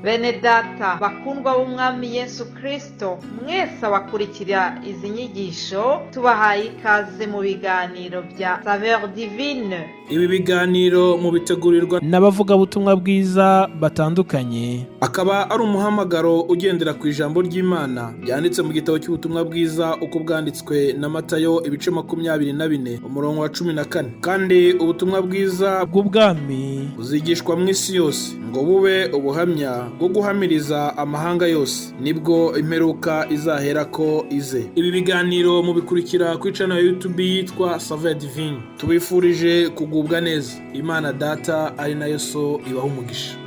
Bene data bakundwa b'umwami Yesu Kristo, mwese abakurikira izi nyigisho tubahaye ikaze mu biganiro bya Saveur Divine. Ibi biganiro mu bitegurirwa n'abavugabutumwa bwiza batandukanye, akaba ari umuhamagaro ugendera ku ijambo ry'Imana byanditse mu gitabo cy'ubutumwa bwiza uko bwanditswe na Matayo ibice 24 umurongo wa 14. Kandi ubutumwa bwiza bw'ubwami buzigishwa mu isi yose ngo bube ubuhamya bwo guhamiriza amahanga yose, nibwo imperuka izahera ko ize. Ibi biganiro mubikurikira ku channel ya YouTube yitwa Saveur Divine. Tubifurije kugubwa neza. Imana Data ari nayo So ibaha umugisha.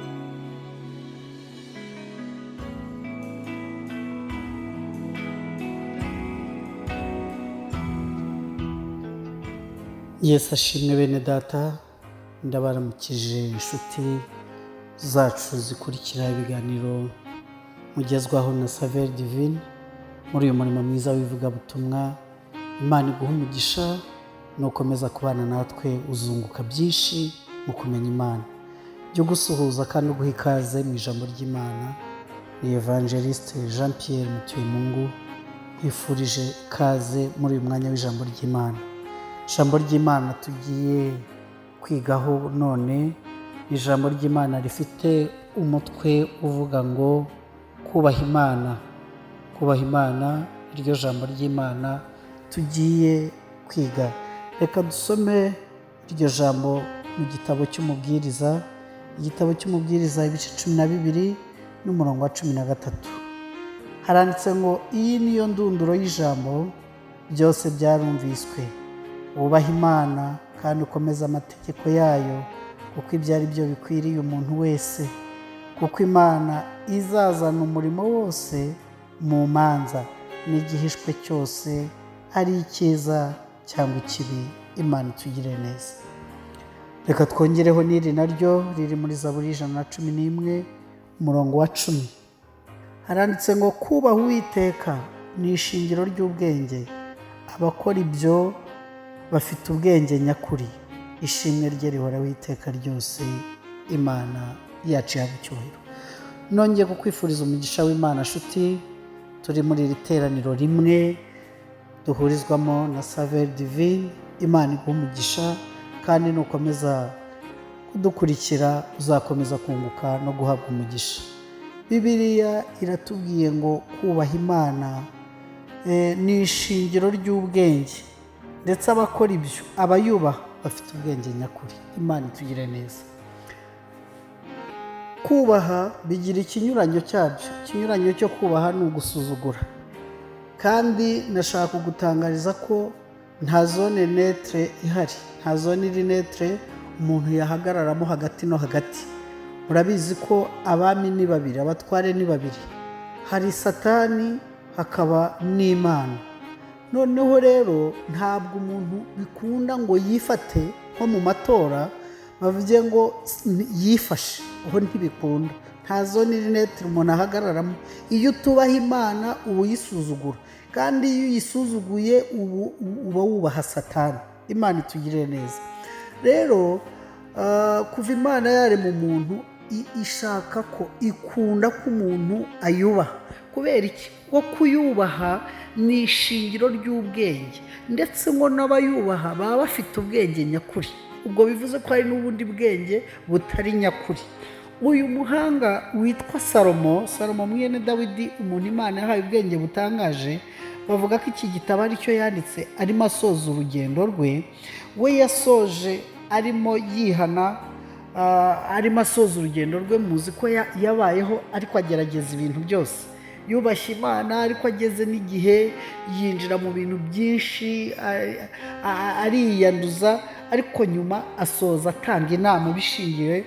Yesu ashimwe bene data, ndabaramukije inshuti zacu zikurikira ibiganiro mugezwaho na Saveur Divine muri uyu murimo mwiza w'ivugabutumwa. Imana iguha umugisha no gukomeza kubana natwe, uzunguka byinshi mu kumenya Imana. Byo gusuhuza kandi uguha ikaze mu ijambo ry'Imana ni Evangeliste Jean Pierre Mutuyemungu, nkwifurije ikaze muri uyu mwanya w'ijambo ry'Imana. Ijambo ry'Imana tugiye kwigaho none, ijambo ry'Imana rifite umutwe uvuga ngo kubaha Imana. Kubaha Imana, iryo jambo ry'Imana tugiye kwiga. Reka dusome iryo jambo mu gitabo cy'umubwiriza, igitabo cy'umubwiriza ibice 12 n'umurongo wa 13. Haranditse ngo iyi niyo ndunduro y'ijambo, byose byarumviswe, wubaha Imana kandi ukomeza amategeko yayo, kuko ibyo ari byo bikwiriye umuntu wese, kuko Imana izazana umurimo wose mu manza n'igihishwe cyose, ari icyiza cyangwa ikibi. Imana itugire neza. Reka twongereho n'iri naryo riri muri Zaburi 111 umurongo wa 10. Haranditse ngo kubaha Uwiteka ni ishingiro ry'ubwenge, abakora ibyo bafite ubwenge nyakuri. Ishimwe rye rihoraho iteka ryose. Imana yacu ihabwe icyubahiro. Nongeye kukwifuriza umugisha w'Imana nshuti, turi muri iri teraniro rimwe duhurizwamo na Saveur Divine. Imana iguha umugisha kandi nukomeza kudukurikira uzakomeza kunguka no guhabwa umugisha. Bibiliya iratubwiye ngo kubaha Imana ni ishingiro ry'ubwenge, ndetse abakora ibyo, abayubaha bafite ubwenge nyakuri. Imana itugire neza. Kubaha bigira ikinyuranyo cyabyo. Ikinyuranyo cyo kubaha ni ugusuzugura. Kandi nashaka kugutangariza ko nta zone netre ihari, nta zone iri netre umuntu yahagararamo hagati no hagati. Murabizi ko abami ni babiri, abatware ni babiri, hari Satani hakaba n'Imana. Noneho rero ntabwo umuntu bikunda ngo yifate nko mu matora bavuge ngo yifashe, aho ntibikunda. Nta zone iri netre umuntu ahagararamo. Iyo utubaha Imana uba uyisuzugura, kandi iyo uyisuzuguye uba wubaha Satani. Imana itugirire neza. Rero kuva Imana yarema umuntu ishaka ko, ikunda ko umuntu ayubaha. Kubera iki? Ko kuyubaha ni ishingiro ry'ubwenge, ndetse ngo n'abayubaha baba bafite ubwenge nyakuri. Ubwo bivuze ko hari n'ubundi bwenge butari nyakuri. Uyu muhanga witwa Salomo mwene Dawidi, umuntu Imana yahaye ubwenge butangaje, bavuga ko iki gitabo aricyo yanditse arimo asoza urugendo rwe. We yasoje arimo yihana, arimo asoza urugendo rwe. Muzi ko yabayeho ariko agerageza ibintu byose, yubashye Imana, ariko ageze n'igihe yinjira mu bintu byinshi, ariyanduza, ariko nyuma asoza atanga inama bishingiye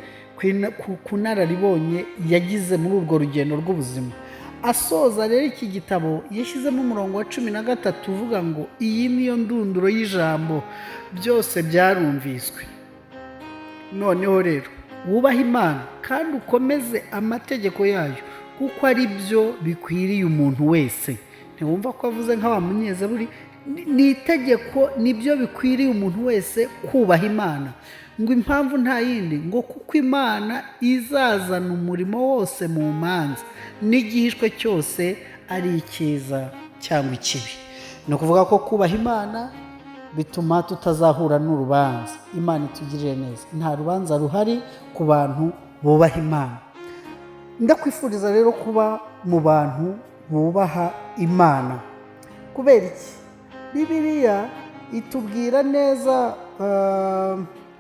ku nararibonye yagize muri urwo rugendo rw'ubuzima. Asoza rero iki gitabo yashyizemo umurongo wa 13 uvuga ngo iyi niyo ndunduro y'ijambo, byose byarumviswe. Noneho rero wubaha Imana kandi ukomeze amategeko yayo, kuko ari byo bikwiriye umuntu wese. Ntiwumva ko avuze nk'abamunyezaburi, ni itegeko, nibyo bikwiriye umuntu wese kubaha Imana. Ngo impamvu nta yindi, ngo kuko Imana izazana umurimo wose mu manza n'igihishwe cyose ari icyiza cyangwa ikibi. Ni ukuvuga ko kubaha Imana bituma tutazahura n'urubanza. Imana itugirire neza. Nta rubanza ruhari ku bantu bubaha Imana. Ndakwifuriza rero kuba mu bantu bubaha Imana. Kubera iki? Bibiliya itubwira neza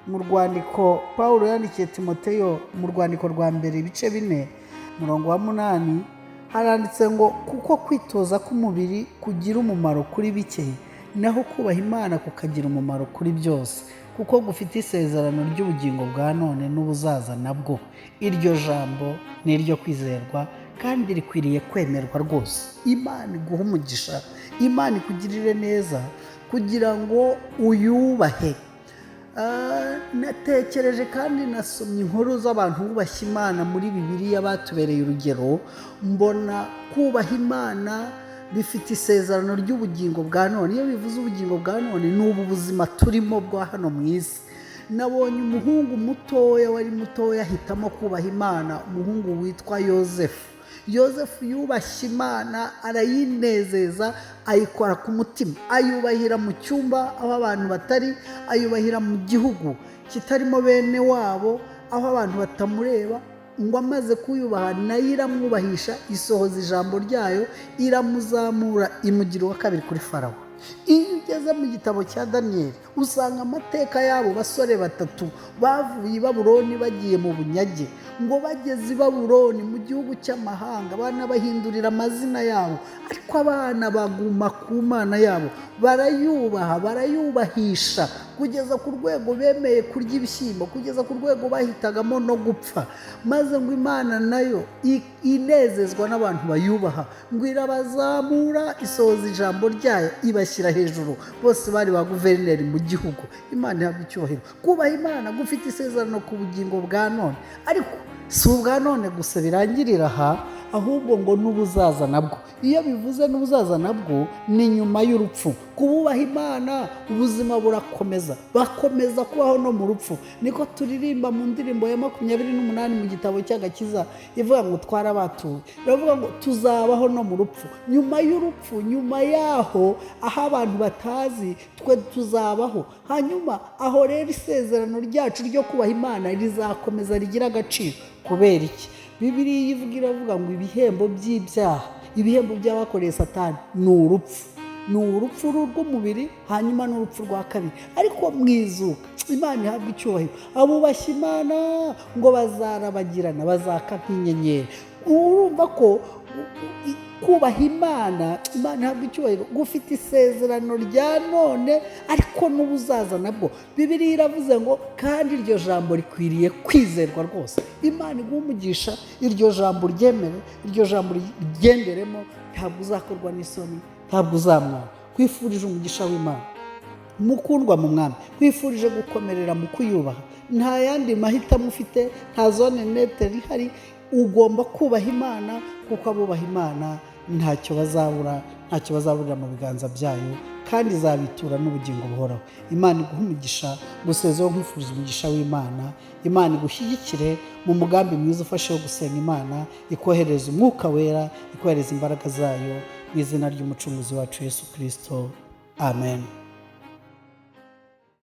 mu rwandiko Pawulo yandikiye Timoteyo, mu rwandiko rwa mbere ibice 4:8, haranditse ngo kuko kwitoza k'umubiri kugira umumaro kuri bike, naho kubaha Imana kukagira umumaro kuri byose, kuko gufite isezerano ry'ubugingo bwa none n'ubuzaza nabwo. Iryo jambo ni iryo kwizerwa kandi rikwiriye kwemerwa rwose. Imana iguha umugisha, Imana ikugirire neza kugira ngo uyubahe. Natekereje kandi nasomye inkuru z'abantu bubashye Imana muri Bibiliya batubereye urugero. Mbona kubaha Imana bifite isezerano ry'ubugingo bwa none. Iyo bivuze ubugingo bwa none, ni ubu buzima turimo bwa hano mu isi. Nabonye umuhungu mutoya, wari mutoya, ahitamo kubaha Imana, umuhungu witwa Yosefu. Yosefu yubashye Imana, arayinezeza, ayikora ku mutima, ayubahira mu cyumba aho abantu batari, ayubahira mu gihugu kitarimo bene wabo, aho abantu batamureba. Ngo amaze kuyubaha, nayo iramwubahisha, isohoza ijambo ryayo, iramuzamura, imugira uwa kabiri kuri Farawo. Iyo ugeze mu gitabo cya Daniyeli, usanga amateka y'abo basore batatu bavuye i Babuloni bagiye mu bunyage. Ngo bageze i Babuloni mu gihugu cy'amahanga, abana bahindurira amazina yabo, ariko abana baguma ku Mana yabo, barayubaha, barayubahisha, kugeza ku rwego bemeye kurya ibishyimbo, kugeza ku rwego bahitagamo no gupfa. Maze ngo Imana nayo inezezwa n'abantu bayubaha, ngo irabazamura, isohoza ijambo ryayo, ibashyira hejuru. Bose bari ba guverineri mu gihugu. Imana ihabwa icyubahiro. Kubaha Imana gufite isezerano ku bugingo bwa none, ariko si ubwa none gusa birangirira aha, ahubwo ngo n'ubuzaza nabwo. Iyo bivuze n'ubuzaza nabwo, ni nyuma y'urupfu. Kububaha Imana, ubuzima burakomeza, bakomeza kubaho no mu rupfu. Niko turirimba mu ndirimbo ya 28 mu gitabo cy'agakiza, ivuga ngo twarabatuwe. Iravuga ngo tuzabaho no mu rupfu. Nyuma y'urupfu, nyuma yaho, aho abantu batazi, twe tuzabaho. Hanyuma aho rero isezerano ryacu ryo kubaha Imana rizakomeza rigira agaciro. Kubera iki? Bibiliya iravuga ngo ibihembo by'ibyaha, ibihembo by'abakoreye Satani ni urupfu. Ni urupfu rw'umubiri, hanyuma n'urupfu rwa kabiri. Ariko mwizuka, Imana ihabwa icyubahiro. Abubashye Imana ngo bazarabagirana, bazaka nk'inyenyeri. Urumva ko kubaha Imana, Imana ihabwa icyubahiro, gufite isezerano rya none ariko n'ubuzaza nabwo. Bibiliya iravuze ngo kandi iryo jambo rikwiriye kwizerwa rwose. Imana iguha umugisha, iryo jambo ryemere, iryo jambo rigenderemo, ntabwo uzakorwa n'isoni, ntabwo uzamwara. Kwifurije umugisha w'Imana, mukundwa mu Mwami, kwifurije gukomerera mu kuyubaha. Nta yandi mahitamo ufite, nta zone nete rihari. Ugomba kubaha Imana, kuko abubaha Imana ntacyo bazabura, ntacyo bazaburira mu biganza byayo, kandi izabitura n'ubugingo buhoraho. Imana iguha umugisha, gusezeho nkwifurije umugisha w'Imana. Imana igushyigikire mu mugambi mwiza ufashe wo gusenga Imana, ikohereza umwuka wera, ikohereza imbaraga zayo, mu izina ry'umucunguzi wacu Yesu Kristo. Amen.